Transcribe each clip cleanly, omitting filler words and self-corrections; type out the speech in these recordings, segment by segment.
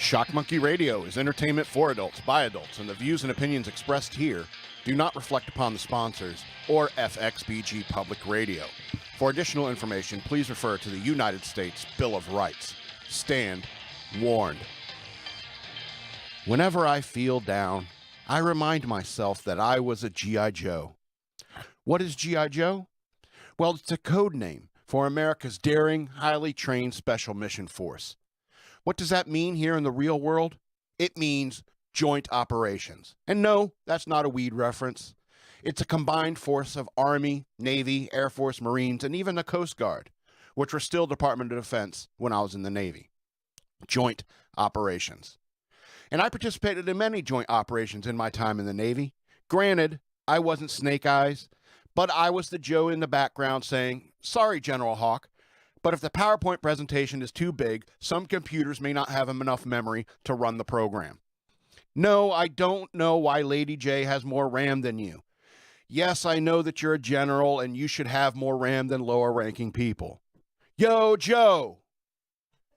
Shock Monkey Radio is entertainment for adults by adults, and the views and opinions expressed here do not reflect upon the sponsors or FXBG Public Radio. For additional information, please refer to the United States Bill of Rights. Stand warned. Whenever I feel down, I remind myself that I was a G.I. Joe. What is G.I. Joe? Well, it's a code name for America's daring, highly trained special mission force. What does that mean here in the real world? It means joint operations. And no, that's not a weed reference. It's a combined force of Army, Navy, Air Force, Marines, and even the Coast Guard, which were still Department of Defense when I was in the Navy. Joint operations. And I participated in many joint operations in my time in the Navy. Granted, I wasn't Snake Eyes, but I was the Joe in the background saying, "Sorry, General Hawk, but if the PowerPoint presentation is too big, some computers may not have enough memory to run the program." No, I don't know why Lady J has more RAM than you. Yes, I know that you're a general and you should have more RAM than lower ranking people. Yo, Joe.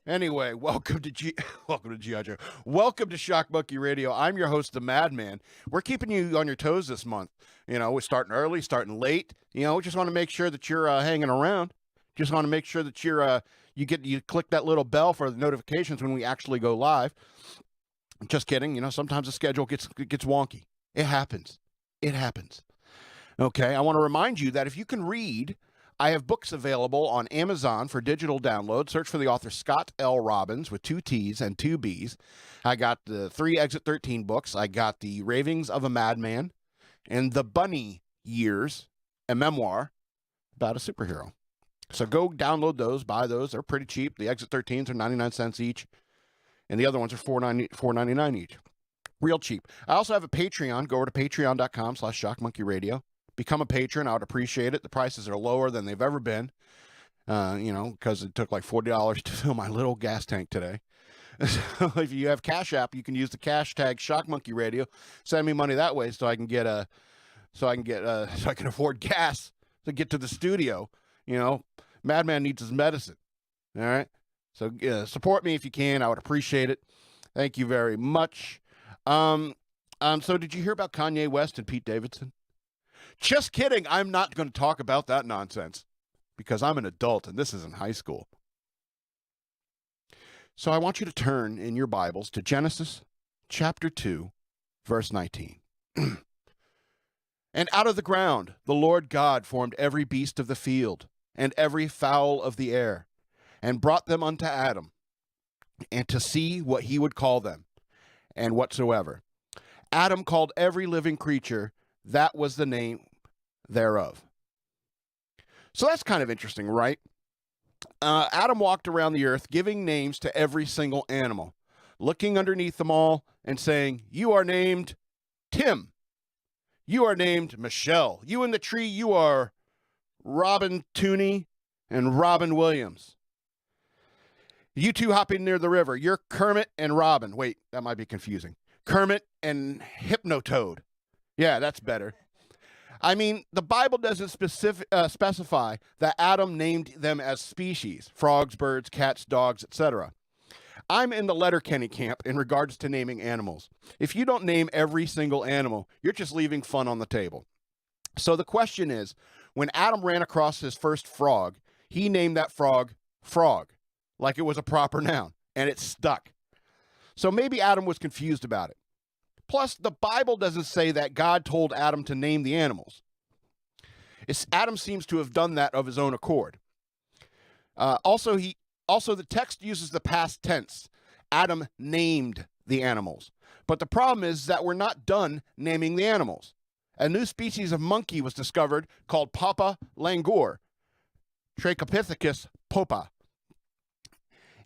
Anyway, welcome to G.I. Joe. Welcome to Shock Monkey Radio. I'm your host, the Madman. We're keeping you on your toes this month. You know, we're starting early, starting late. You know, we just want to make sure that you're hanging around. Just want to make sure that you're you click that little bell for the notifications when we actually go live. Just kidding. You know, sometimes the schedule gets wonky. It happens. It happens. Okay, I want to remind you that if you can read, I have books available on Amazon for digital download. Search for the author Scott L. Robbins with 2 T's and 2 B's. I got the 3 Exit 13 books. I got the Ravings of a Madman and the Bunny Years, a memoir about a superhero. So go download those, buy those. They're pretty cheap. The Exit 13s are 99 cents each, and the other ones are $4.99 each. Real cheap. I also have a Patreon. Go over to patreon.com/shockmonkeyradio. Become a patron. I would appreciate it. The prices are lower than they've ever been, you know, because it took like $40 to fill my little gas tank today. So if you have Cash App, you can use the cash tag ShockMonkeyRadio. Send me money that way so I can afford gas to get to the studio. You know, Madman needs his medicine. All right. So support me if you can. I would appreciate it. Thank you very much. So did you hear about Kanye West and Pete Davidson? Just kidding. I'm not going to talk about that nonsense because I'm an adult and this isn't high school. So I want you to turn in your Bibles to Genesis chapter 2, verse 19. And out of the ground the Lord God formed every beast of the field and every fowl of the air, and brought them unto Adam, and to see what he would call them, and whatsoever. Adam called every living creature, that was the name thereof. So that's kind of interesting, right? Adam walked around the earth giving names to every single animal, looking underneath them all and saying, "You are named Tim. You are named Michelle. You in the tree, you are Robin Tooney and Robin Williams. You two hopping near the river, you're Kermit and Robin." Wait, that might be confusing. Kermit and Hypnotoad. Yeah, that's better. I mean, the Bible doesn't specify that Adam named them as species: frogs, birds, cats, dogs, etc. I'm in the Letterkenny camp in regards to naming animals. If you don't name every single animal, you're just leaving fun on the table. So the question is, when Adam ran across his first frog, he named that frog Frog, like it was a proper noun, and it stuck. So maybe Adam was confused about it. Plus, the Bible doesn't say that God told Adam to name the animals. Adam seems to have done that of his own accord. Also, the text uses the past tense. Adam named the animals. But the problem is that we're not done naming the animals. A new species of monkey was discovered called Papa langur, Trachypithecus popa.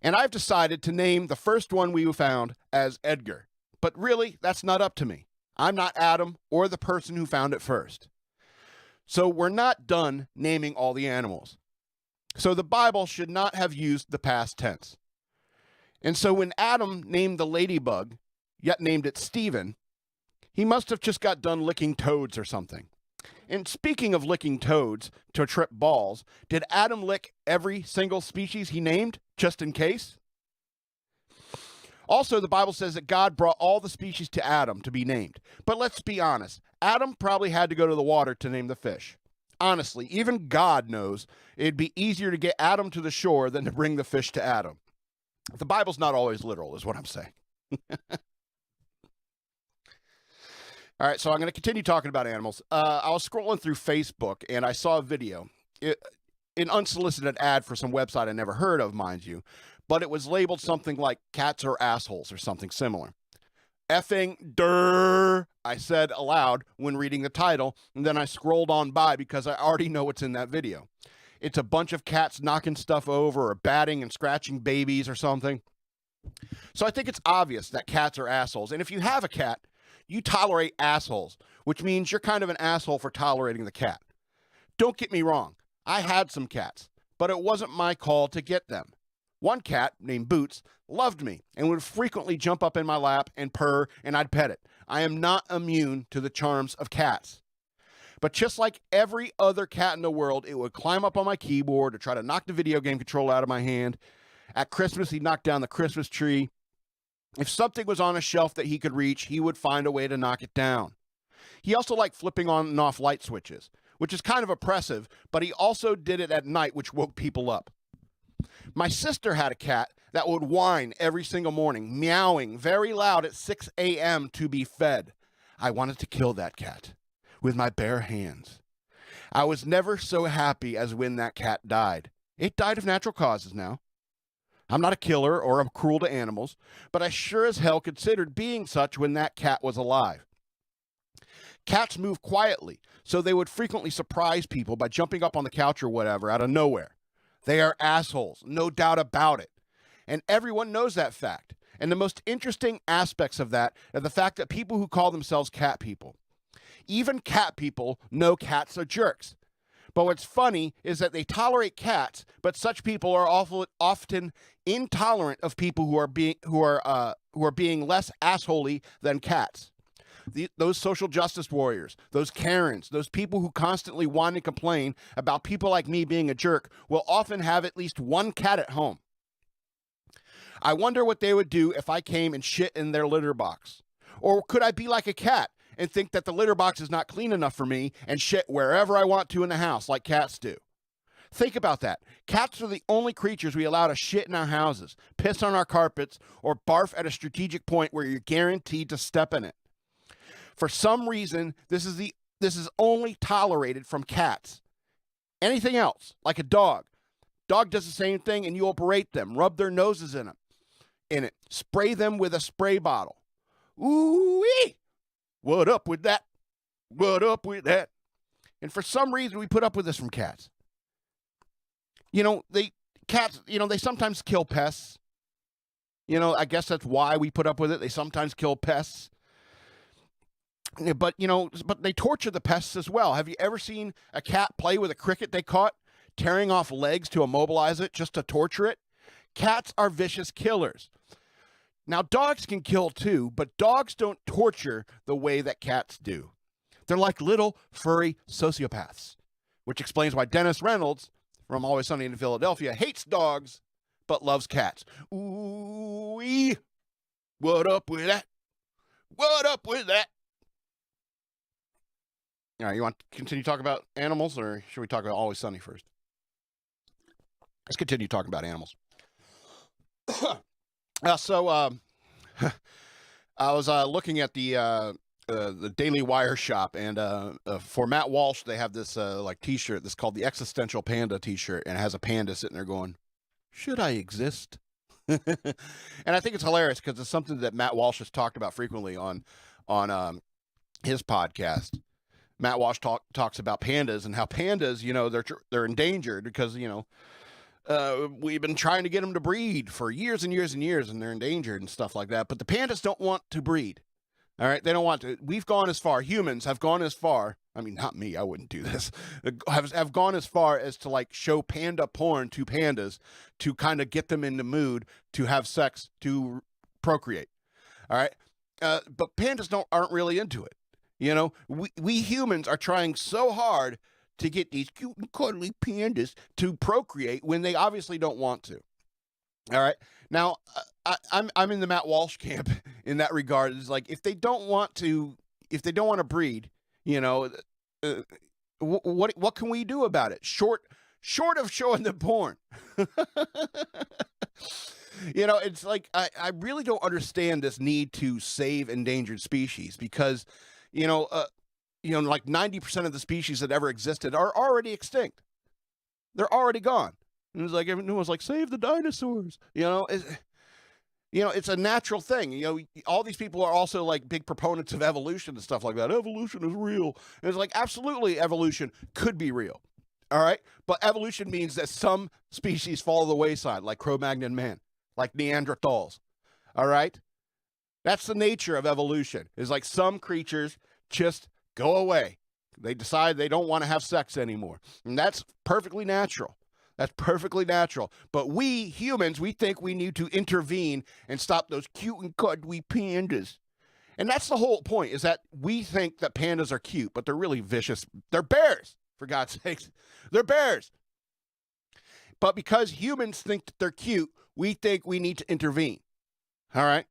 And I've decided to name the first one we found as Edgar. But really, that's not up to me. I'm not Adam or the person who found it first. So we're not done naming all the animals. So the Bible should not have used the past tense. And so when Adam named the ladybug, yet named it Stephen, he must have just got done licking toads or something. And speaking of licking toads to trip balls, did Adam lick every single species he named, just in case? Also, the Bible says that God brought all the species to Adam to be named. But let's be honest, Adam probably had to go to the water to name the fish. Honestly, even God knows it'd be easier to get Adam to the shore than to bring the fish to Adam. The Bible's not always literal, is what I'm saying. All right, so I'm going to continue talking about animals. I was scrolling through Facebook, and I saw a video, an unsolicited ad for some website I never heard of, mind you, but it was labeled something like cats are assholes or something similar. Effing durr, I said aloud when reading the title, and then I scrolled on by because I already know what's in that video. It's a bunch of cats knocking stuff over or batting and scratching babies or something. So I think it's obvious that cats are assholes. And if you have a cat, you tolerate assholes, which means you're kind of an asshole for tolerating the cat. Don't get me wrong, I had some cats, but it wasn't my call to get them. One cat, named Boots, loved me and would frequently jump up in my lap and purr, and I'd pet it. I am not immune to the charms of cats. But just like every other cat in the world, it would climb up on my keyboard to try to knock the video game controller out of my hand. At Christmas, he'd knock down the Christmas tree. If something was on a shelf that he could reach, he would find a way to knock it down. He also liked flipping on and off light switches, which is kind of oppressive, but he also did it at night, which woke people up. My sister had a cat that would whine every single morning, meowing very loud at 6 a.m. to be fed. I wanted to kill that cat with my bare hands. I was never so happy as when that cat died. It died of natural causes now. I'm not a killer or I'm cruel to animals, but I sure as hell considered being such when that cat was alive. Cats move quietly, so they would frequently surprise people by jumping up on the couch or whatever out of nowhere. They are assholes, no doubt about it. And everyone knows that fact. And the most interesting aspects of that are the fact that people who call themselves cat people, even cat people, know cats are jerks. But what's funny is that they tolerate cats, but such people are often intolerant of people who are being less assholey than cats. Those social justice warriors, those Karens, those people who constantly whine and complain about people like me being a jerk will often have at least one cat at home. I wonder what they would do if I came and shit in their litter box. Or could I be like a cat and think that the litter box is not clean enough for me and shit wherever I want to in the house like cats do? Think about that. Cats are the only creatures we allow to shit in our houses, piss on our carpets, or barf at a strategic point where you're guaranteed to step in it. For some reason, this is only tolerated from cats. Anything else, like a dog. Dog does the same thing and you will berate them, rub their noses in it, spray them with a spray bottle. Ooh-wee! What up with that? What up with that? And for some reason, we put up with this from cats. Cats, they sometimes kill pests. I guess that's why we put up with it. They sometimes kill pests. But they torture the pests as well. Have you ever seen a cat play with a cricket they caught, tearing off legs to immobilize it just to torture it? Cats are vicious killers. Now, dogs can kill too, but dogs don't torture the way that cats do. They're like little furry sociopaths, which explains why Dennis Reynolds from Always Sunny in Philadelphia hates dogs but loves cats. Ooh-wee. What up with that? What up with that? All right, you want to continue talking about animals, or should we talk about Always Sunny first? Let's continue talking about animals. I was looking at the Daily Wire shop, and for Matt Walsh, they have this T-shirt that's called the Existential Panda T-shirt, and it has a panda sitting there going, "Should I exist?" And I think it's hilarious because it's something that Matt Walsh has talked about frequently on his podcast. Matt Walsh talks about pandas and how pandas, they're endangered because, we've been trying to get them to breed for years and years and years, and they're endangered and stuff like that. But the pandas don't want to breed. All right, they don't want to. We've gone as far. Humans have gone as far. I mean, not me. I wouldn't do this. Have gone as far as to show panda porn to pandas to kind of get them in the mood to have sex, to procreate. All right, but pandas aren't really into it. We humans are trying so hard to get these cute and cuddly pandas to procreate when they obviously don't want to. All right. Now, I'm in the Matt Walsh camp in that regard. It's like if they don't want to breed, you know, uh, what can we do about it? Short of showing them porn. You know, it's like I really don't understand this need to save endangered species because, like 90% of the species that ever existed are already extinct. They're already gone. And it's like everyone's like, save the dinosaurs. It's a natural thing. All these people are also like big proponents of evolution and stuff like that. Evolution is real. And it's like, absolutely, evolution could be real. All right. But evolution means that some species fall the wayside, like Cro-Magnon man, like Neanderthals. All right. That's the nature of evolution. Is like some creatures just go away. They decide they don't want to have sex anymore. And that's perfectly natural. That's perfectly natural. But we humans, we think we need to intervene and stop those cute and cuddly pandas. And that's the whole point, is that we think that pandas are cute, but they're really vicious. They're bears, for God's sakes. They're bears. But because humans think that they're cute, we think we need to intervene. All right?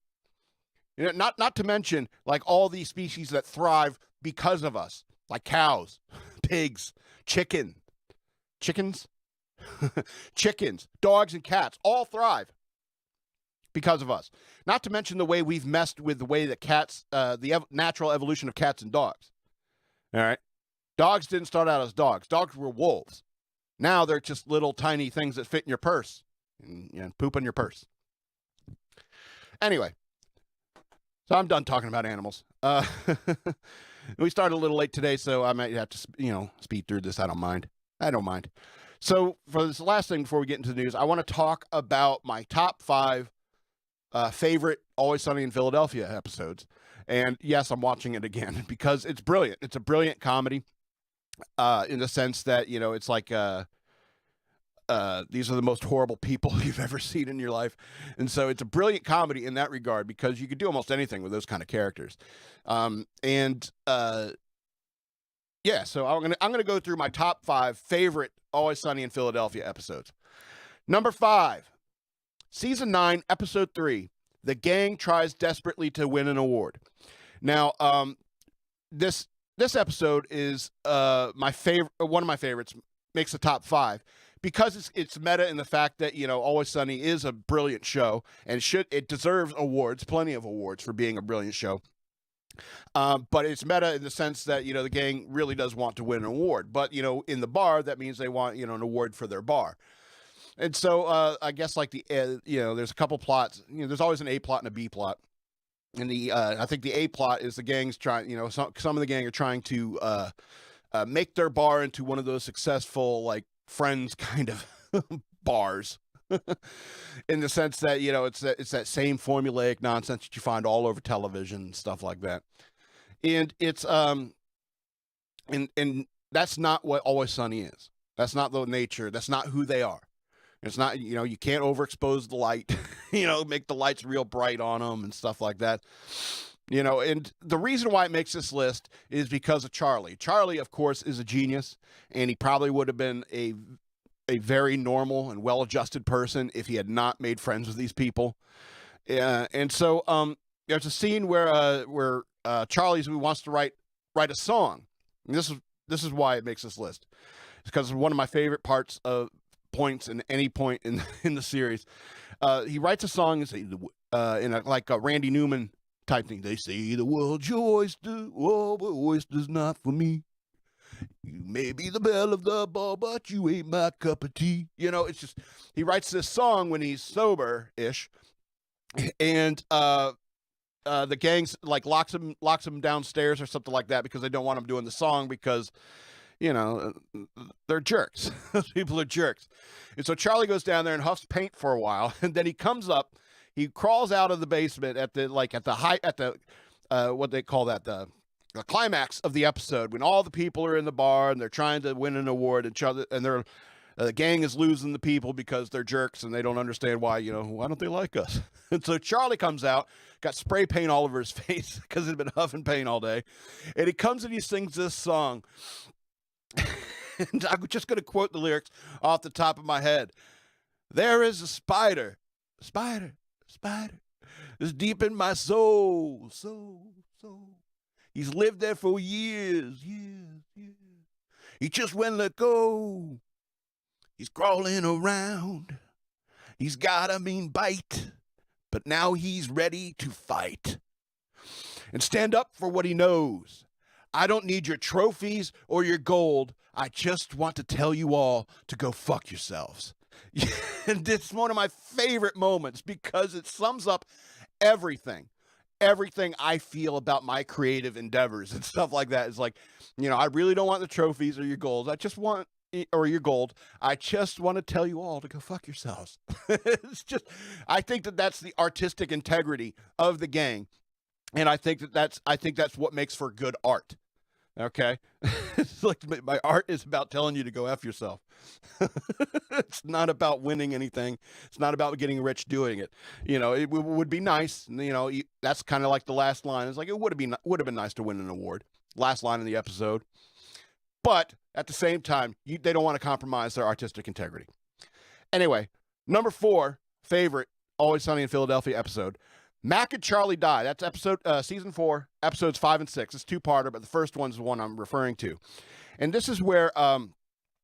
Not to mention, like, all these species that thrive because of us, like cows, pigs, chickens, chickens, dogs, and cats all thrive because of us. Not to mention the way we've messed with the way that cats, the natural evolution of cats and dogs. All right? Dogs didn't start out as dogs. Dogs were wolves. Now they're just little tiny things that fit in your purse and poop in your purse. Anyway, so I'm done talking about animals. We started a little late today, so I might have to, speed through this. I don't mind. So for this last thing before we get into the news, I want to talk about my top 5 favorite Always Sunny in Philadelphia episodes. And yes, I'm watching it again because it's brilliant. It's a brilliant comedy in the sense that, it's like these are the most horrible people you've ever seen in your life. And so it's a brilliant comedy in that regard because you could do almost anything with those kind of characters. Yeah, so I'm gonna go through my top 5 favorite Always Sunny in Philadelphia episodes. Number 5, season 9, episode 3. The gang tries desperately to win an award. Now, this episode is my favorite, one of my favorites. Makes the top 5 because it's meta in the fact that Always Sunny is a brilliant show and it deserves awards, plenty of awards for being a brilliant show. But it's meta in the sense that, the gang really does want to win an award. But, in the bar, that means they want, an award for their bar. And so I guess like there's a couple plots. There's always an A plot and a B plot. And I think the A plot is the gang's trying, some of the gang are trying to make their bar into one of those successful, like, Friends kind of bars. In the sense that it's that same formulaic nonsense that you find all over television and stuff like that, and it's and that's not what Always Sunny is. That's not the nature. That's not who they are. It's not you can't overexpose the light, make the lights real bright on them and stuff like that. And the reason why it makes this list is because of Charlie. Charlie, of course, is a genius, and he probably would have been a very normal and well-adjusted person if he had not made friends with these people. And so there's a scene where Charlie wants to write a song. And this is why it makes this list. It's because it's one of my favorite points in any point in the series. He writes a song in a Randy Newman type thing. They say the world's your oyster, oh, but oyster's not for me. You may be the belle of the ball, but you ain't my cup of tea. It's just, he writes this song when he's sober-ish, and the gang's like locks him downstairs or something like that because they don't want him doing the song because, they're jerks. People are jerks. And so Charlie goes down there and huffs paint for a while, and then he comes up, he crawls out of the basement at the what they call that, the climax of the episode, when all the people are in the bar and they're trying to win an award, and the gang is losing the people because they're jerks and they don't understand why don't they like us? And so Charlie comes out, got spray paint all over his face because he'd been huffing paint all day, and he comes and he sings this song. And I'm just going to quote the lyrics off the top of my head. There is a spider spider, spider. It's deep in my soul. He's lived there for years. He just wouldn't let go. He's crawling around. He's got a mean bite, but now he's ready to fight and stand up for what he knows. I don't need your trophies or your gold. I just want to tell you all to go fuck yourselves. And it's one of my favorite moments because it sums up everything I feel about my creative endeavors and stuff like that. It's like, I really don't want the trophies or your gold. Or your gold. I just want to tell you all to go fuck yourselves. I think that's the artistic integrity of the gang. And I think that's what makes for good art. Okay. It's like my art is about telling you to go F yourself. It's not about winning anything. It's not about getting rich doing it. It would be nice. That's kind of like the last line. It's like, it would have been nice to win an award. Last line in the episode. But at the same time, they don't want to compromise their artistic integrity. Anyway, number 4, favorite Always Sunny in Philadelphia episode. Mac and Charlie die. That's season 4, episodes 5 and 6. It's 2-parter, but the first one's the one I'm referring to. And this is where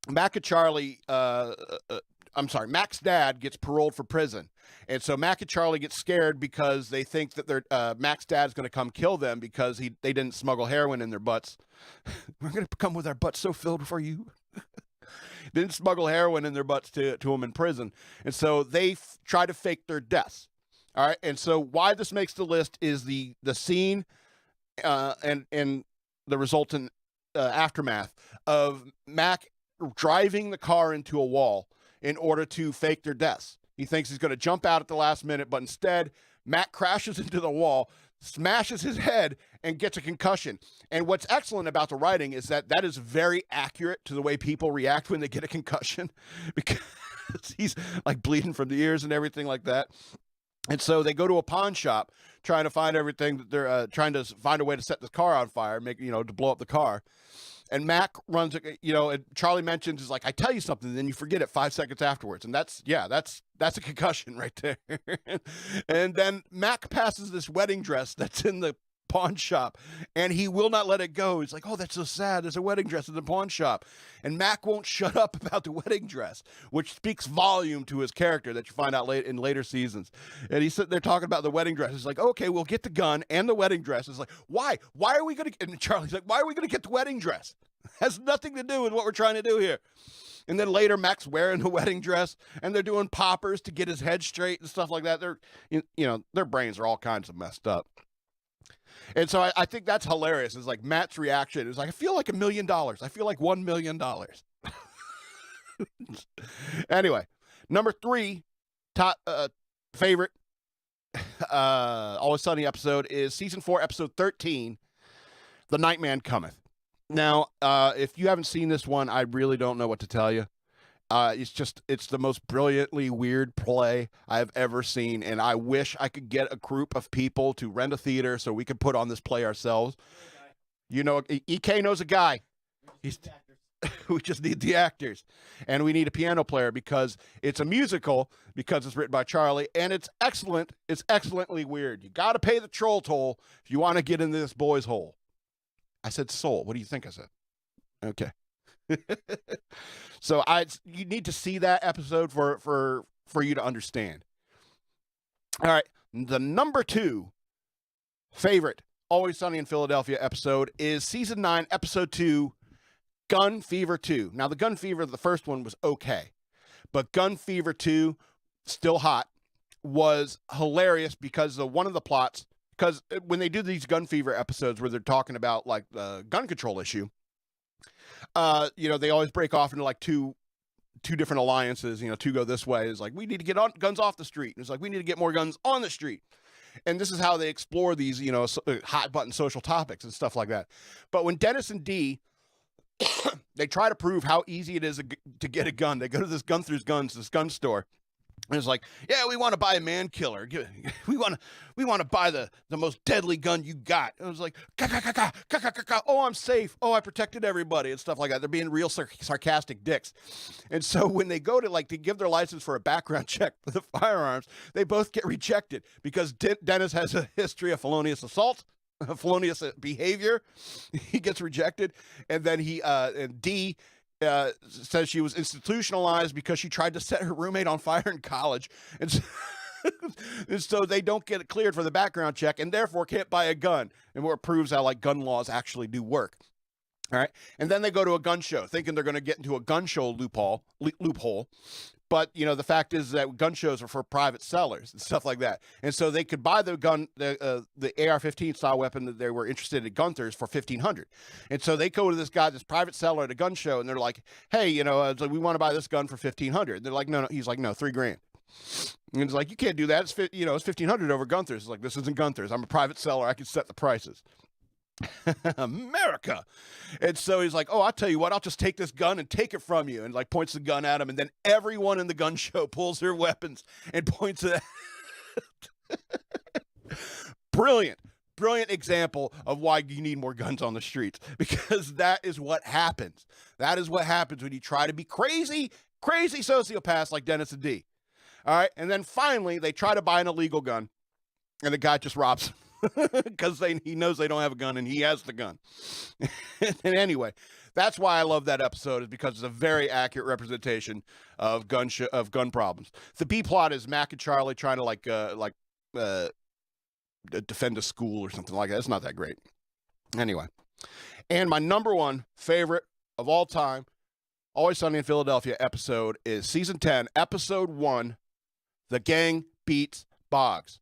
Mac and Charlie, Mac's dad gets paroled for prison. And so Mac and Charlie get scared because they think that Mac's dad's going to come kill them because they didn't smuggle heroin in their butts. We're going to come with our butts so filled for you. Didn't smuggle heroin in their butts to them in prison. And so they try to fake their deaths. All right, and so why this makes the list is the scene and the resultant aftermath of Mac driving the car into a wall in order to fake their deaths. He thinks he's going to jump out at the last minute, but instead, Mac crashes into the wall, smashes his head, and gets a concussion. And what's excellent about the writing is that is very accurate to the way people react when they get a concussion, because he's like bleeding from the ears and everything like that. And so they go to a pawn shop trying to find everything that they're trying to find a way to set the car on fire, to blow up the car. And Mac runs, and Charlie mentions, is like, I tell you something, then you forget it 5 seconds afterwards. And that's a concussion right there. And then Mac passes this wedding dress that's in the pawn shop, and he will not let it go. He's like, oh, that's so sad. There's a wedding dress in the pawn shop. And Mac won't shut up about the wedding dress, which speaks volume to his character that you find out in later seasons. And he's sitting there talking about the wedding dress. He's like, okay, we'll get the gun and the wedding dress. It's like, why? Why are we going to, and Charlie's like, why are we going to get the wedding dress? Has nothing to do with what we're trying to do here. And then later, Mac's wearing the wedding dress, and they're doing poppers to get his head straight and stuff like that. Their brains are all kinds of messed up. And so I think that's hilarious. It's like Matt's reaction. It was like, I feel like $1 million. I feel like $1 million. Anyway, number 3, top favorite Always Sunny episode is season 4, episode 13, The Nightman Cometh. Now, if you haven't seen this one, I really don't know what to tell you. It's the most brilliantly weird play I've ever seen, and I wish I could get a group of people to rent a theater so we could put on this play ourselves. EK knows a guy. We just need the actors, and we need a piano player because it's a musical, because it's written by Charlie, and it's excellent. It's excellently weird. You got to pay the troll toll if you want to get into this boy's hole. I said soul. What do you think I said? Okay. So you need to see that episode for you to understand. All right, the number 2 favorite Always Sunny in Philadelphia episode is season 9, episode 2, Gun Fever 2. Now, the Gun Fever, the first one was okay, but Gun Fever 2, still hot, was hilarious because one of the plots. Because when they do these Gun Fever episodes where they're talking about like the gun control issue, they always break off into like two different alliances. 2 go this way. It's like, we need to get guns off the street. And it's like, we need to get more guns on the street. And this is how they explore these, hot button social topics and stuff like that. But when Dennis and Dee, they try to prove how easy it is to get a gun. They go to this gun store. And it's like, yeah, we want to buy a man killer. We want to buy the most deadly gun you got. And it was like, oh, I'm safe. Oh, I protected everybody and stuff like that. They're being real sarcastic dicks. And so when they go to give their license for a background check for the firearms, they both get rejected because Dennis has a history of felonious assault, felonious behavior. He gets rejected, and then and D says she was institutionalized because she tried to set her roommate on fire in college. And so, and so they don't get it cleared for the background check and therefore can't buy a gun. And what proves how gun laws actually do work. All right. And then they go to a gun show thinking they're going to get into a gun show loophole. But, the fact is that gun shows are for private sellers and stuff like that. And so they could buy the gun, the AR-15 style weapon that they were interested in Gunther's for $1,500. And so they go to this private seller at a gun show, and they're like, hey, we want to buy this gun for $1,500. And they're like, no. He's like, no, $3,000. And it's like, you can't do that. It's $1,500 over Gunther's. It's like, this isn't Gunther's. I'm a private seller. I can set the prices. America. And so he's like, oh, I'll tell you what, I'll just take this gun and take it from you, and points the gun at him, and then everyone in the gun show pulls their weapons and points it at brilliant example of why you need more guns on the streets, because that is what happens. That is what happens when you try to be crazy sociopaths like Dennis and D. All right. And then finally they try to buy an illegal gun, and the guy just robs them. Because he knows they don't have a gun, and he has the gun. And anyway, that's why I love that episode, is because it's a very accurate representation of gun problems. The B plot is Mac and Charlie trying to defend a school or something like that. It's not that great. Anyway, and my number one favorite of all time, Always Sunny in Philadelphia episode, is season 10, episode 1, The Gang Beats Boggs.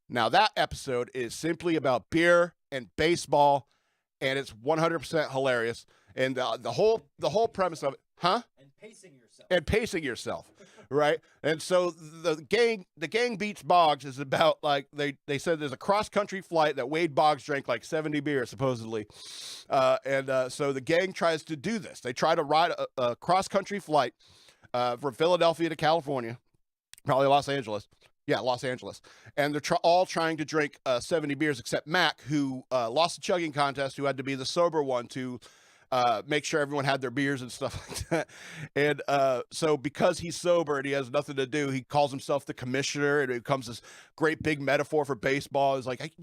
Now, that episode is simply about beer and baseball, and it's 100% hilarious. And the whole premise of it, And pacing yourself, right? And so the gang beats Boggs is about, they said there's a cross-country flight that Wade Boggs drank 70 beers, supposedly. So the gang tries to do this. They try to ride a cross-country flight from Philadelphia to California, probably Los Angeles. Yeah, Los Angeles. And they're all trying to drink 70 beers, except Mac, who lost the chugging contest, who had to be the sober one to make sure everyone had their beers and stuff like that. And so because he's sober and he has nothing to do, he calls himself the commissioner, and it becomes this great big metaphor for baseball. It's like,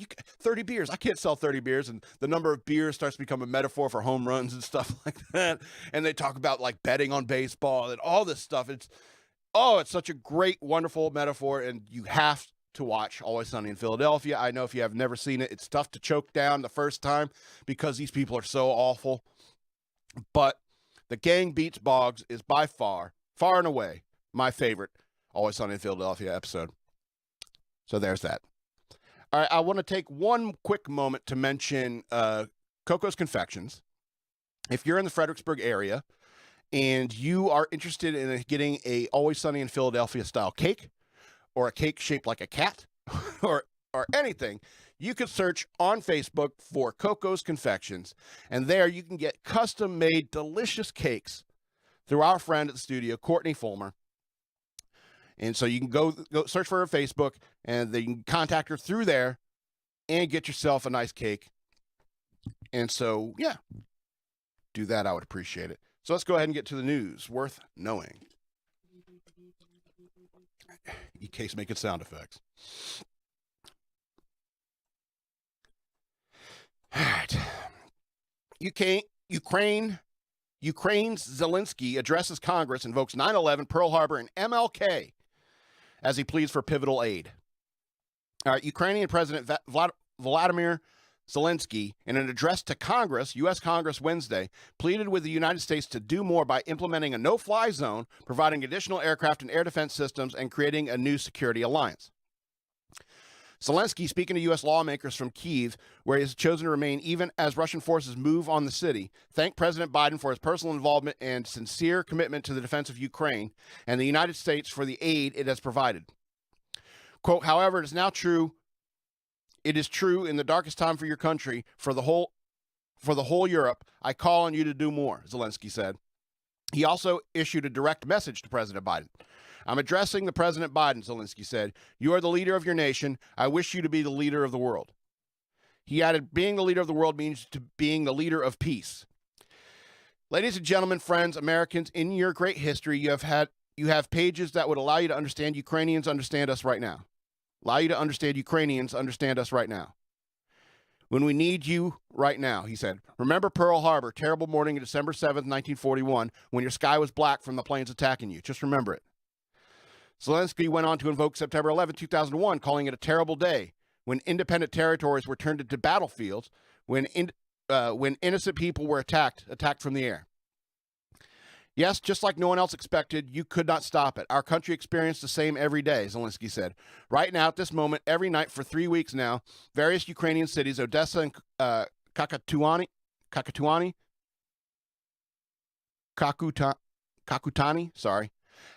30 beers. I can't sell 30 beers. And the number of beers starts to become a metaphor for home runs and stuff like that. And they talk about betting on baseball and all this stuff. It's such a great, wonderful metaphor, and you have to watch Always Sunny in Philadelphia. I know if you have never seen it, it's tough to choke down the first time because these people are so awful. But The Gang Beats Boggs is by far and away, my favorite Always Sunny in Philadelphia episode. So there's that. All right, I want to take one quick moment to mention Coco's Confections. If you're in the Fredericksburg area, and you are interested in getting a Always Sunny in Philadelphia style cake, or a cake shaped like a cat, or anything, you could search on Facebook for Coco's Confections, and there you can get custom-made delicious cakes through our friend at the studio, Courtney Fulmer. And so you can go search for her Facebook, and then you can contact her through there and get yourself a nice cake. And so, yeah, do that. I would appreciate it. So let's go ahead and get to the news worth knowing. EK's making sound effects. All right. Ukraine's Zelenskyy addresses Congress, invokes 9/11, Pearl Harbor, and MLK as he pleads for pivotal aid. All right. Ukrainian President Vladimir Zelenskyy, in an address to Congress, U.S. Congress Wednesday, pleaded with the United States to do more by implementing a no-fly zone, providing additional aircraft and air defense systems, and creating a new security alliance. Zelenskyy, speaking to U.S. lawmakers from Kyiv, where he has chosen to remain even as Russian forces move on the city, thanked President Biden for his personal involvement and sincere commitment to the defense of Ukraine, and the United States for the aid it has provided. Quote, however, it is true in the darkest time for your country, for the whole Europe, I call on you to do more, Zelenskyy said. He also issued a direct message to President Biden. I'm addressing the President Biden, Zelenskyy said. You are the leader of your nation. I wish you to be the leader of the world. He added, being the leader of the world means to being the leader of peace. Ladies and gentlemen, friends, Americans, in your great history, you have pages that would allow you to understand Ukrainians understand us right now. Allow you to understand Ukrainians understand us right now. When we need you right now, he said. Remember Pearl Harbor, terrible morning of December 7th, 1941, when your sky was black from the planes attacking you. Just remember it. Zelenskyy went on to invoke September 11, 2001, calling it a terrible day, when independent territories were turned into battlefields, when innocent people were attacked from the air. Yes, just like no one else expected, you could not stop it. Our country experienced the same every day, Zelenskyy said. Right now, at this moment, every night for 3 weeks now, various Ukrainian cities, Odessa and Kakutani,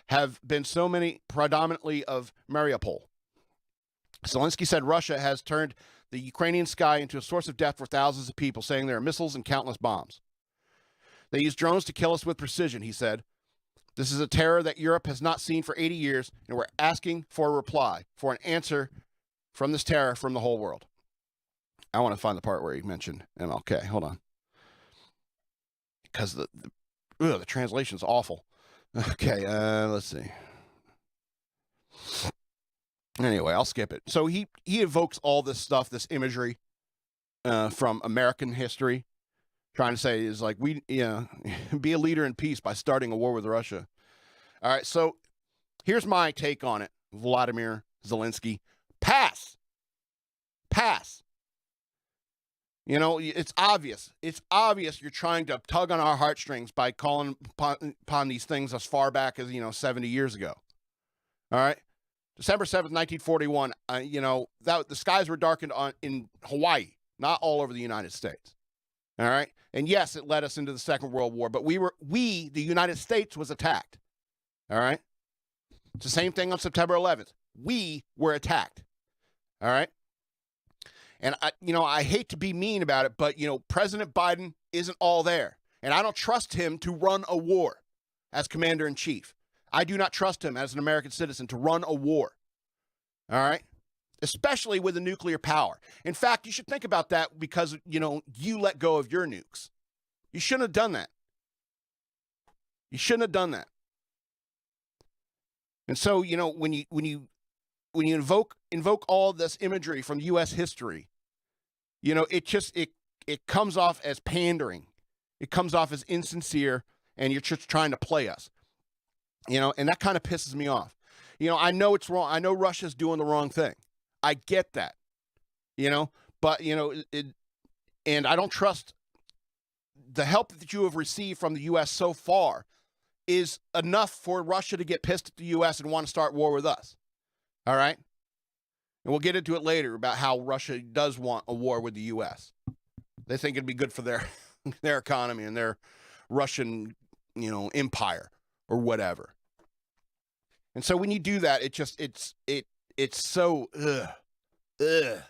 have been so many, predominantly of Mariupol. Zelenskyy said Russia has turned the Ukrainian sky into a source of death for thousands of people, saying there are missiles and countless bombs. They use drones to kill us with precision, he said. This is a terror that Europe has not seen for 80 years, and we're asking for a reply, for an answer from this terror from the whole world. I want to find the part where he mentioned MLK. Hold on. Because the translation is awful. Okay, let's see. Anyway, I'll skip it. So he evokes all this stuff, this imagery from American history, trying to say is like, be a leader in peace by starting a war with Russia. All right, so here's my take on it. Vladimir Zelenskyy, pass. You know, it's obvious. It's obvious you're trying to tug on our heartstrings by calling upon these things as far back as, 70 years ago. All right? December 7th, 1941, the skies were darkened in Hawaii, not all over the United States. All right? And yes, it led us into the Second World War, but the United States was attacked. All right? It's the same thing on September 11th. We were attacked. All right? And I hate to be mean about it, but President Biden isn't all there. And I don't trust him to run a war as commander-in-chief. I do not trust him as an American citizen to run a war. All right? Especially with a nuclear power. In fact, you should think about that because, you let go of your nukes. You shouldn't have done that. You shouldn't have done that. And so, when you invoke all this imagery from U.S. history, it comes off as pandering. It comes off as insincere, and you're just trying to play us. And that kind of pisses me off. I know it's wrong. I know Russia's doing the wrong thing. I get that. But, and I don't trust the help that you have received from the U.S. so far is enough for Russia to get pissed at the U.S. and want to start war with us. All right? And we'll get into it later about how Russia does want a war with the U.S. They think it'd be good for their economy and their Russian, empire or whatever. And so when you do that, it's so ugh.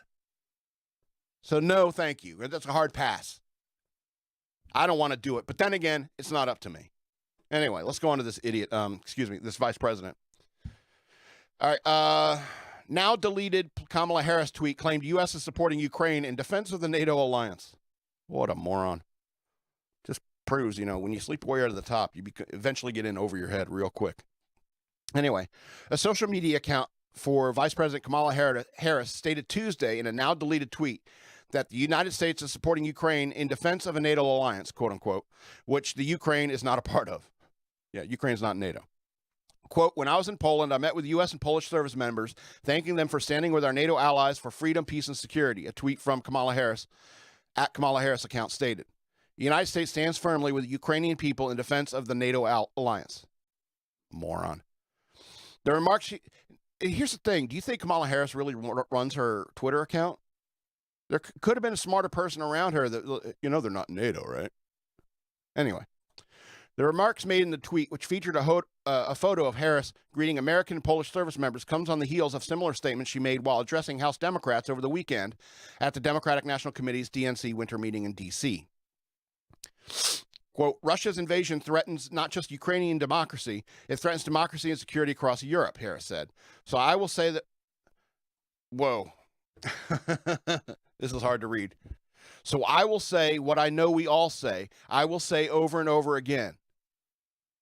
So no, thank you. That's a hard pass. I don't want to do it. But then again, it's not up to me. Anyway, let's go on to this idiot. This vice president. All right. Now deleted Kamala Harris tweet claimed U.S. is supporting Ukraine in defense of the NATO alliance. What a moron. Just proves, when you sleep way out of the top, you eventually get in over your head real quick. Anyway, a social media account for Vice President Kamala Harris stated Tuesday in a now deleted tweet that the United States is supporting Ukraine in defense of a NATO alliance, quote unquote, which the Ukraine is not a part of. Yeah, Ukraine's not NATO. Quote, when I was in Poland, I met with U.S. and Polish service members, thanking them for standing with our NATO allies for freedom, peace, and security, a tweet from Kamala Harris at Kamala Harris account stated. The United States stands firmly with the Ukrainian people in defense of the NATO alliance. Moron. The remarks, here's the thing. Do you think Kamala Harris really runs her Twitter account? There could have been a smarter person around her that, they're not NATO, right? Anyway. The remarks made in the tweet, which featured a photo of Harris greeting American and Polish service members, comes on the heels of similar statements she made while addressing House Democrats over the weekend at the Democratic National Committee's DNC winter meeting in D.C. Quote, Russia's invasion threatens not just Ukrainian democracy, it threatens democracy and security across Europe, Harris said. So I will say that, whoa, this is hard to read. So I will say what I know we all say. I will say over and over again.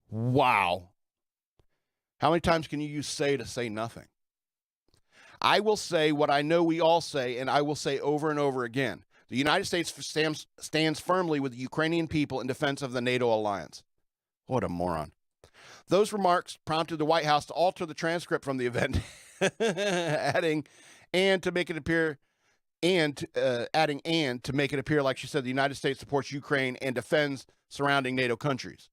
Wow. How many times can you use say to say nothing? I will say what I know we all say, and I will say over and over again. The United States stands firmly with the Ukrainian people in defense of the NATO alliance. What a moron. Those remarks prompted the White House to alter the transcript from the event, adding to make it appear like she said the United States supports Ukraine and defends surrounding NATO countries.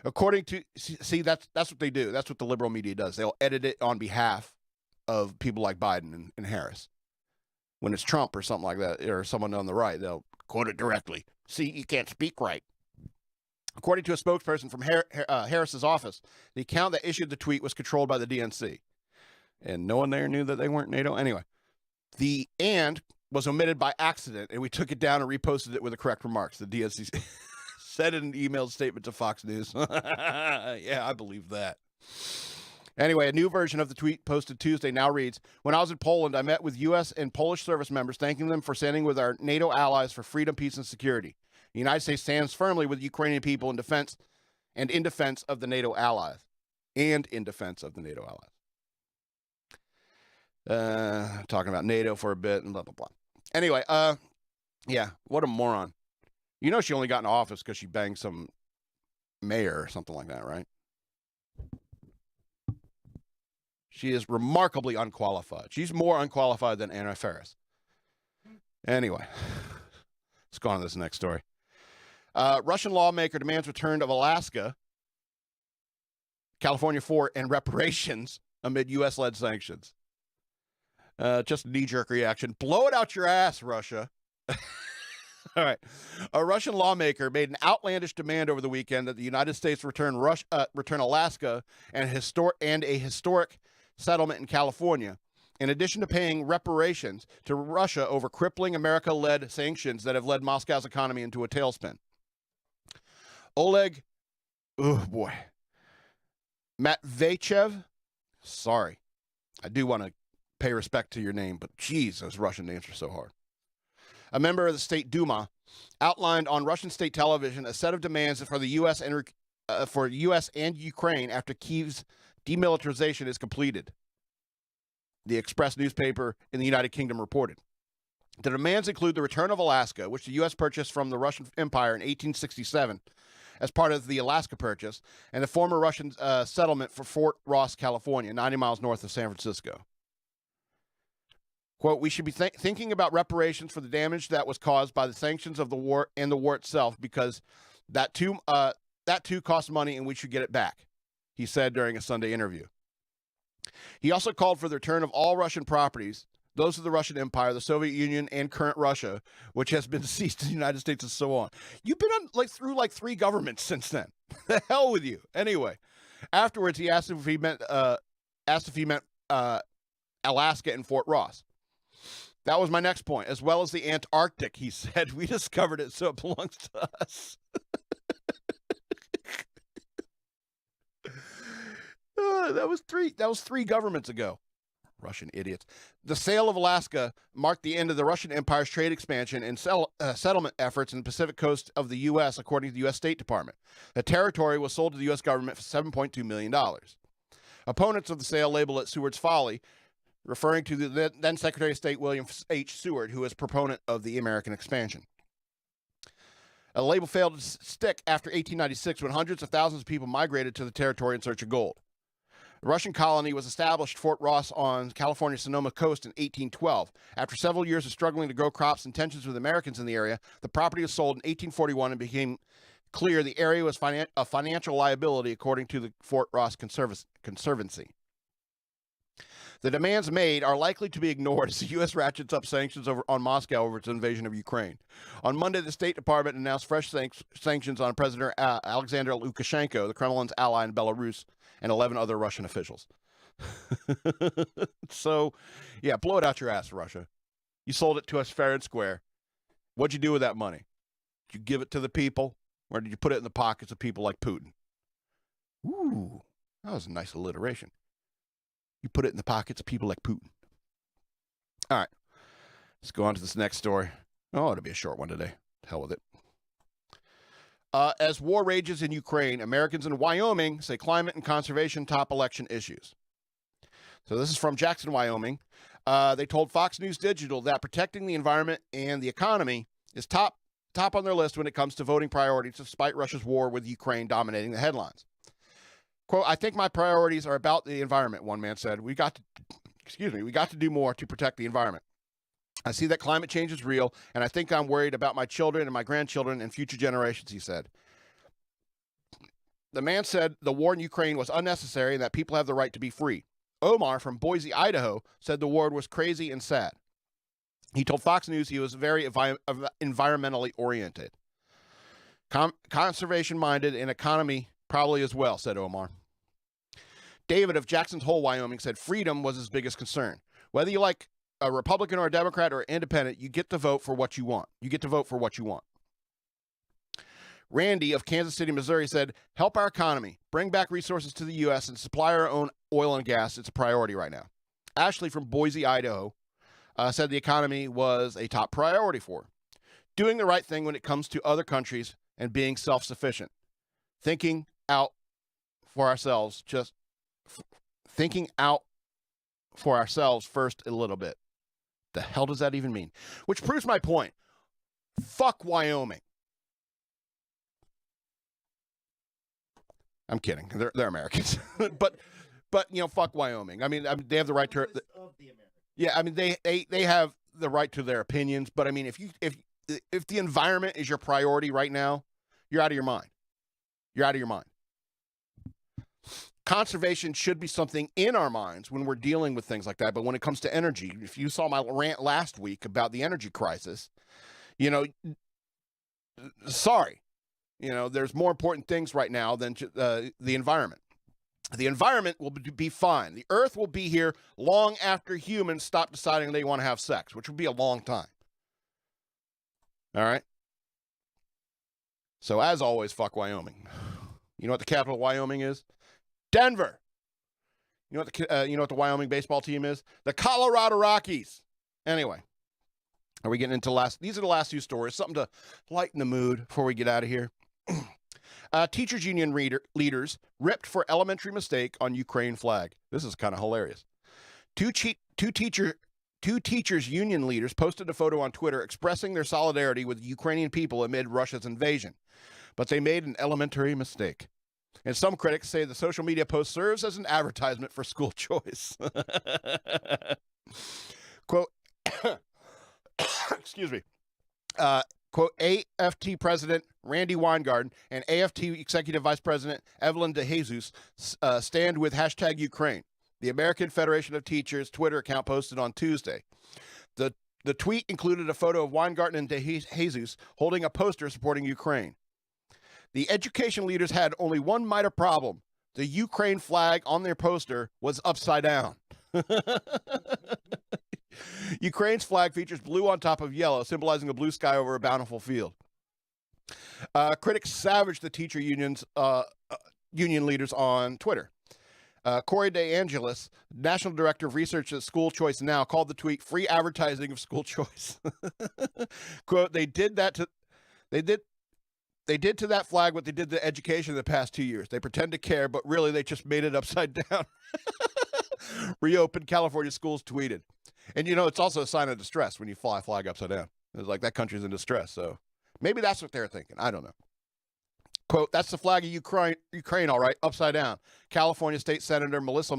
According to, see, that's what they do. That's what the liberal media does. They'll edit it on behalf of people like Biden and Harris. When it's Trump or something like that, or someone on the right, they'll quote it directly. See, you can't speak right. According to a spokesperson from Harris's office, the account that issued the tweet was controlled by the DNC. And no one there knew that they weren't NATO. Anyway, the "and" was omitted by accident, and we took it down and reposted it with the correct remarks. The DNC said in an emailed statement to Fox News. Yeah, I believe that. Anyway, a new version of the tweet posted Tuesday now reads, when I was in Poland, I met with U.S. and Polish service members, thanking them for standing with our NATO allies for freedom, peace, and security. The United States stands firmly with Ukrainian people in defense of the NATO allies. Talking about NATO for a bit and blah, blah, blah. Anyway, yeah, what a moron. You know she only got in office because she banged some mayor or something like that, right? She is remarkably unqualified. She's more unqualified than Anna Faris. Anyway, let's go on to this next story. Russian lawmaker demands return of Alaska, California and reparations amid U.S.-led sanctions. Just a knee-jerk reaction. Blow it out your ass, Russia. All right. A Russian lawmaker made an outlandish demand over the weekend that the United States return Alaska and a historic settlement in California, in addition to paying reparations to Russia over crippling America-led sanctions that have led Moscow's economy into a tailspin. Oleg, Matveyev, sorry, I do want to pay respect to your name, but geez, those Russian names are so hard. A member of the State Duma outlined on Russian state television a set of demands for the U.S. and Ukraine after Kyiv's demilitarization is completed. The Express newspaper in the United Kingdom reported. The demands include the return of Alaska, which the U.S. purchased from the Russian Empire in 1867 as part of the Alaska Purchase, and the former Russian settlement for Fort Ross, California, 90 miles north of San Francisco. Quote, we should be thinking about reparations for the damage that was caused by the sanctions of the war and the war itself, because that too costs money and we should get it back, he said during a Sunday interview. He also called for the return of all Russian properties, those of the Russian Empire, the Soviet Union, and current Russia, which has been seized in the United States and so on. You've been through 3 governments since then. The hell with you. Anyway, afterwards he asked if he meant Alaska and Fort Ross. That was my next point, as well as the Antarctic, he said. We discovered it, so it belongs to us. That was three governments ago. Russian idiots. The sale of Alaska marked the end of the Russian Empire's trade expansion and settlement efforts in the Pacific coast of the U.S., according to the U.S. State Department. The territory was sold to the U.S. government for $7.2 million. Opponents of the sale label it Seward's Folly, referring to the then Secretary of State William H. Seward, who was a proponent of the American expansion. A label failed to stick after 1896, when hundreds of thousands of people migrated to the territory in search of gold. The Russian colony was established Fort Ross on California's Sonoma coast in 1812. After several years of struggling to grow crops and tensions with Americans in the area, the property was sold in 1841 and became clear the area was a financial liability, according to the Fort Ross Conservancy. The demands made are likely to be ignored as the U.S. ratchets up sanctions on Moscow over its invasion of Ukraine. On Monday, the State Department announced fresh sanctions on President Alexander Lukashenko, the Kremlin's ally in Belarus, and 11 other Russian officials. So, yeah, blow it out your ass, Russia. You sold it to us fair and square. What'd you do with that money? Did you give it to the people? Or did you put it in the pockets of people like Putin? Ooh, that was a nice alliteration. You put it in the pockets of people like Putin. All right, let's go on to this next story. Oh, it'll be a short one today. Hell with it. As war rages in Ukraine, Americans in Wyoming say climate and conservation top election issues. So this is from Jackson, Wyoming. They told Fox News Digital that protecting the environment and the economy is top on their list when it comes to voting priorities, despite Russia's war with Ukraine dominating the headlines. Quote, I think my priorities are about the environment, one man said. We got to do more to protect the environment. I see that climate change is real, and I think I'm worried about my children and my grandchildren and future generations, he said. The man said the war in Ukraine was unnecessary and that people have the right to be free. Omar from Boise, Idaho, said the war was crazy and sad. He told Fox News he was very environmentally oriented. Conservation-minded and economy probably as well, said Omar. David of Jackson's Hole, Wyoming, said freedom was his biggest concern. Whether you like a Republican or a Democrat or independent, you get to vote for what you want. Randy of Kansas City, Missouri said, help our economy, bring back resources to the U.S. and supply our own oil and gas. It's a priority right now. Ashley from Boise, Idaho, said the economy was a top priority for her. Doing the right thing when it comes to other countries and being self-sufficient. Thinking out for ourselves first a little bit. The hell does that even mean? Which proves my point. Fuck Wyoming. I'm kidding. They're Americans, but fuck Wyoming. I mean, they have the right to. Yeah, I mean, they have the right to their opinions, but I mean, if the environment is your priority right now, you're out of your mind. You're out of your mind. Conservation should be something in our minds when we're dealing with things like that. But when it comes to energy, if you saw my rant last week about the energy crisis, sorry, there's more important things right now than the environment. The environment will be fine. The earth will be here long after humans stop deciding they want to have sex, which would be a long time. All right? So as always, fuck Wyoming. You know what the capital of Wyoming is? Denver. You know what the Wyoming baseball team is? The Colorado Rockies. Anyway, are we getting into these are the last two stories, something to lighten the mood before we get out of here. Teachers union leaders ripped for elementary mistake on Ukraine flag. This is kind of hilarious. Two teachers union leaders posted a photo on Twitter expressing their solidarity with Ukrainian people amid Russia's invasion, but they made an elementary mistake. And some critics say the social media post serves as an advertisement for school choice. Quote, excuse me. Quote, AFT President Randy Weingarten and AFT Executive Vice President Evelyn De Jesus stand with hashtag Ukraine. The American Federation of Teachers Twitter account posted on Tuesday. The tweet included a photo of Weingarten and De Jesus holding a poster supporting Ukraine. The education leaders had only one minor problem. The Ukraine flag on their poster was upside down. Ukraine's flag features blue on top of yellow, symbolizing a blue sky over a bountiful field. Critics savaged the teacher union leaders on Twitter. Corey DeAngelis, National Director of Research at School Choice Now, called the tweet free advertising of school choice. Quote, they did to that flag what they did to education in the past 2 years. They pretend to care, but really they just made it upside down. Reopened California schools tweeted. And it's also a sign of distress when you fly a flag upside down. It's like that country's in distress. So maybe that's what they're thinking. I don't know. Quote, that's the flag of Ukraine, all right, upside down. California State Senator Melissa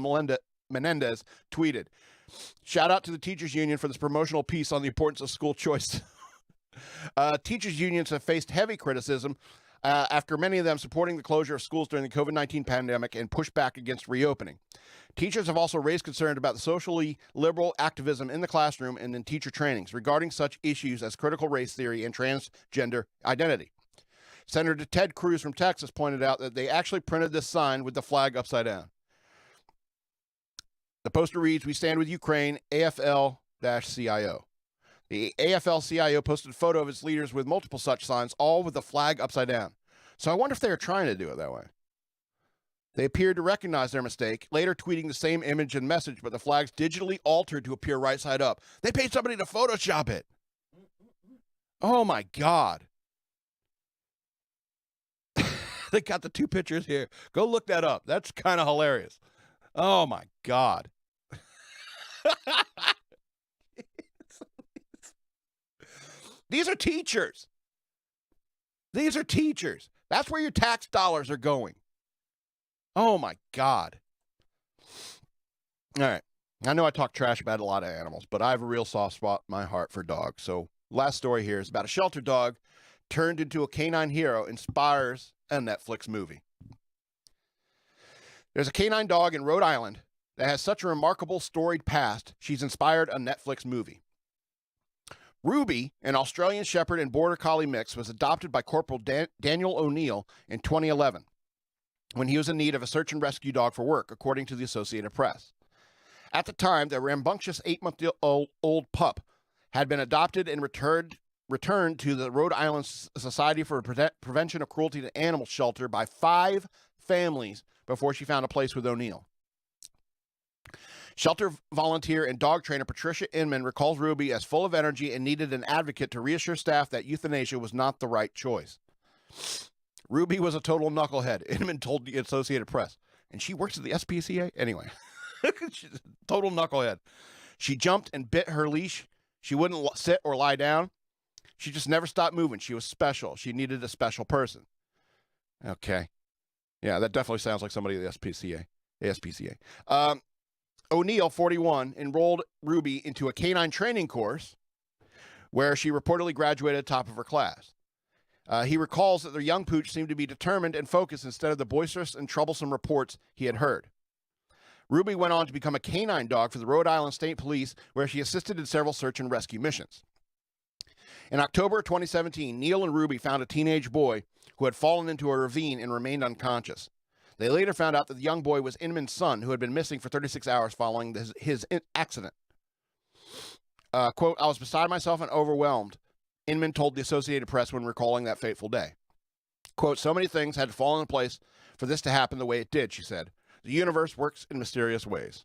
Menendez tweeted. Shout out to the teachers union for this promotional piece on the importance of school choice. Teachers unions have faced heavy criticism after many of them supporting the closure of schools during the COVID-19 pandemic and pushed back against reopening. Teachers have also raised concern about the socially liberal activism in the classroom and in teacher trainings regarding such issues as critical race theory and transgender identity. Senator Ted Cruz from Texas pointed out that they actually printed this sign with the flag upside down. The poster reads, "We stand with Ukraine, AFL-CIO." The AFL-CIO posted a photo of its leaders with multiple such signs, all with the flag upside down. So I wonder if they were trying to do it that way. They appeared to recognize their mistake, later tweeting the same image and message, but the flag's digitally altered to appear right side up. They paid somebody to Photoshop it. Oh my God. They got the two pictures here. Go look that up. That's kind of hilarious. Oh my God. These are teachers. These are teachers. That's where your tax dollars are going. Oh my God. All right. I know I talk trash about a lot of animals, but I have a real soft spot in my heart for dogs. So last story here is about a shelter dog turned into a canine hero, inspires a Netflix movie. There's a canine dog in Rhode Island that has such a remarkable storied past, she's inspired a Netflix movie. Ruby, an Australian Shepherd and Border Collie mix, was adopted by Corporal Daniel O'Neill in 2011 when he was in need of a search and rescue dog for work, according to the Associated Press. At the time, the rambunctious 8-month-old pup had been adopted and returned to the Rhode Island Society for Prevention of Cruelty to Animals shelter by 5 families before she found a place with O'Neill. Shelter volunteer and dog trainer Patricia Inman recalls Ruby as full of energy and needed an advocate to reassure staff that euthanasia was not the right choice. Ruby was a total knucklehead, Inman told the Associated Press. And she works at the SPCA? Anyway, she's a total knucklehead. She jumped and bit her leash. She wouldn't sit or lie down. She just never stopped moving. She was special. She needed a special person. Okay. Yeah, that definitely sounds like somebody at the ASPCA. O'Neill, 41, enrolled Ruby into a canine training course where she reportedly graduated top of her class. He recalls that the young pooch seemed to be determined and focused instead of the boisterous and troublesome reports he had heard. Ruby went on to become a canine dog for the Rhode Island State Police, where she assisted in several search and rescue missions. In October 2017, Neil and Ruby found a teenage boy who had fallen into a ravine and remained unconscious. They later found out that the young boy was Inman's son, who had been missing for 36 hours following his accident. Quote, I was beside myself and overwhelmed, Inman told the Associated Press when recalling that fateful day. Quote, so many things had to fall into place for this to happen the way it did, she said. The universe works in mysterious ways.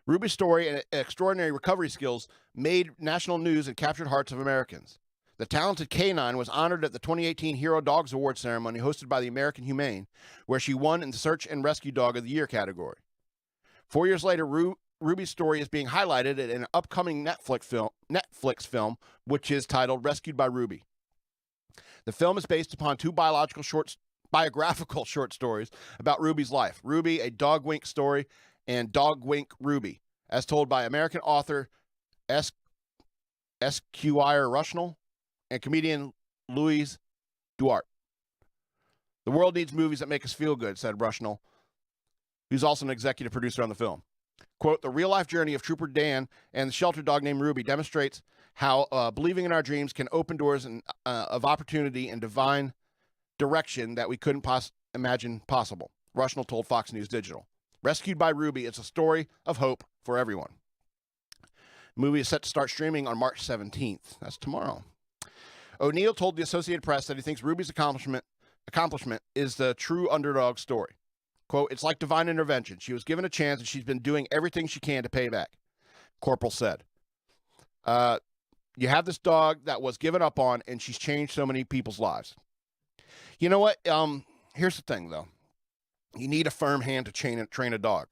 Ruby's story and extraordinary recovery skills made national news and captured hearts of Americans. The talented canine was honored at the 2018 Hero Dogs Award ceremony hosted by the American Humane, where she won in the Search and Rescue Dog of the Year category. 4 years later, Ruby's story is being highlighted in an upcoming Netflix film, which is titled Rescued by Ruby. The film is based upon 2 biographical short stories about Ruby's life. Ruby, a Dog Wink story, and Dog Wink Ruby, as told by American author Esquire Rushnell and comedian Louise Duarte. The world needs movies that make us feel good, said Rushnell, who's also an executive producer on the film. Quote, the real-life journey of Trooper Dan and the shelter dog named Ruby demonstrates how believing in our dreams can open doors of opportunity and divine direction that we couldn't imagine possible, Rushnell told Fox News Digital. Rescued by Ruby, it's a story of hope for everyone. The movie is set to start streaming on March 17th. That's tomorrow. O'Neill told the Associated Press that he thinks Ruby's accomplishment is the true underdog story. Quote, it's like divine intervention. She was given a chance and she's been doing everything she can to pay back, Corporal said. You have this dog that was given up on and she's changed so many people's lives. You know what? Here's the thing, though. You need a firm hand to train a dog.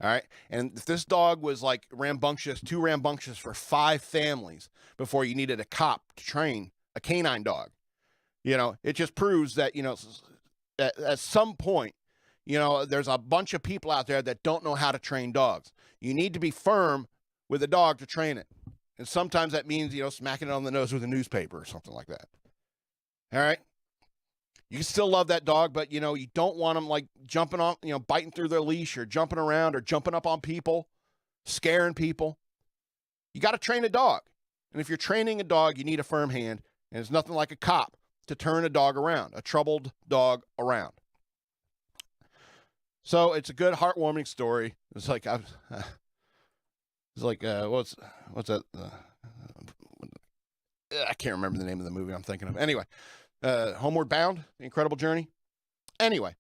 All right. And if this dog was like too rambunctious for 5 families before you needed a cop to train a canine dog, it just proves that, at some point, there's a bunch of people out there that don't know how to train dogs. You need to be firm with a dog to train it. And sometimes that means, smacking it on the nose with a newspaper or something like that. All right. You can still love that dog, but, you don't want them like jumping on, biting through their leash or jumping around or jumping up on people, scaring people. You got to train a dog. And if you're training a dog, you need a firm hand. And it's nothing like a cop to turn a dog around, a troubled dog around. So it's a good, heartwarming story. It's like, what's that? I can't remember the name of the movie I'm thinking of. Anyway, Homeward Bound, The Incredible Journey. Anyway,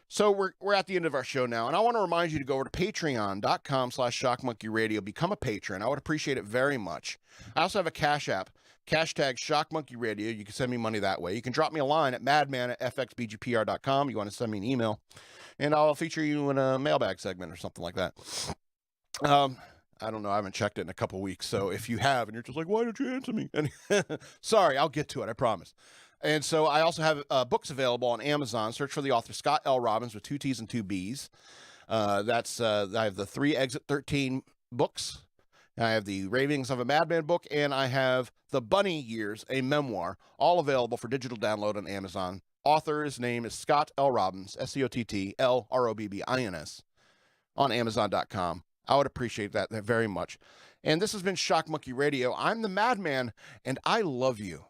so we're at the end of our show now, and I want to remind you to go over to patreon.com/shockmonkeyradio. Become a patron. I would appreciate it very much. I also have a Cash App, #shockmonkeyradio. You can send me money that way. You can drop me a line at madman@fxbgpr.com. You want to send me an email, and I'll feature you in a mailbag segment or something like that. I don't know. I haven't checked it in a couple weeks. So if you have, and you're just like, why don't you answer me? And sorry, I'll get to it. I promise. And so I also have books available on Amazon. Search for the author Scott L. Robbins with 2 T's and 2 B's. I have the 3 Exit 13 books. I have the Ravings of a Madman book, and I have the Bunny Years, a memoir, all available for digital download on Amazon. Author's name is Scott L. Robbins, SCOTT-L-ROBBINS, on Amazon.com. I would appreciate that very much. And this has been Shock Monkey Radio. I'm the Madman, and I love you.